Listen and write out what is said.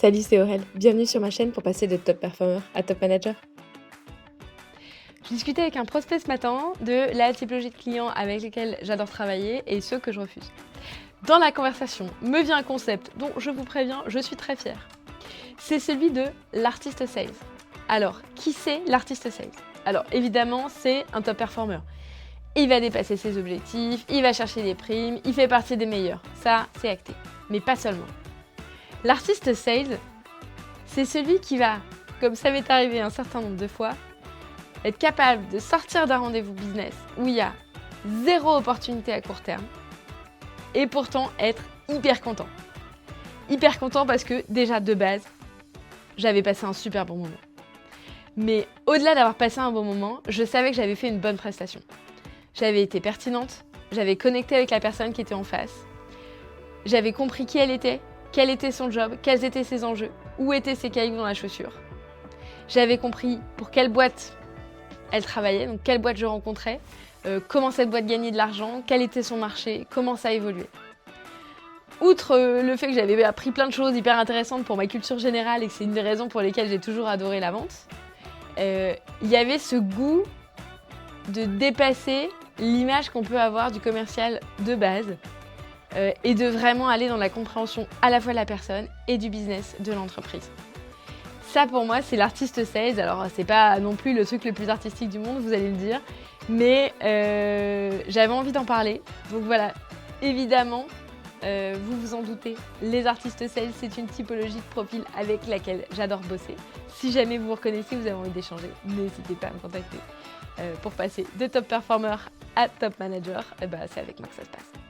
Salut, c'est Aurel. Bienvenue sur ma chaîne pour passer de top performer à top manager. Je discutais avec un prospect ce matin de la typologie de clients avec lesquels j'adore travailler et ceux que je refuse. Dans la conversation, me vient un concept dont je vous préviens, je suis très fière. C'est celui de l'artiste sales. Alors, qui c'est l'artiste sales? Alors, évidemment, c'est un top performer. Il va dépasser ses objectifs, il va chercher des primes, il fait partie des meilleurs. Ça, c'est acté. Mais pas seulement. L'artiste sales, c'est celui qui va, comme ça m'est arrivé un certain nombre de fois, être capable de sortir d'un rendez-vous business où il y a zéro opportunité à court terme et pourtant être hyper content. Hyper content parce que déjà de base, j'avais passé un super bon moment. Mais au-delà d'avoir passé un bon moment, je savais que j'avais fait une bonne prestation. J'avais été pertinente, j'avais connecté avec la personne qui était en face, j'avais compris qui elle était, quel était son job, quels étaient ses enjeux, où étaient ses cailloux dans la chaussure. J'avais compris pour quelle boîte elle travaillait, donc quelle boîte je rencontrais, comment cette boîte gagnait de l'argent, quel était son marché, comment ça évoluait. Outre le fait que j'avais appris plein de choses hyper intéressantes pour ma culture générale et que c'est une des raisons pour lesquelles j'ai toujours adoré la vente, il y avait ce goût de dépasser l'image qu'on peut avoir du commercial de base et de vraiment aller dans la compréhension à la fois de la personne et du business de l'entreprise. Ça pour moi c'est l'artiste sales, alors c'est pas non plus le truc le plus artistique du monde, vous allez le dire, mais j'avais envie d'en parler. Donc voilà, évidemment, vous vous en doutez, les artistes sales c'est une typologie de profil avec laquelle j'adore bosser. Si jamais vous vous reconnaissez, vous avez envie d'échanger, n'hésitez pas à me contacter pour passer de top performer à top manager, c'est avec moi que ça se passe.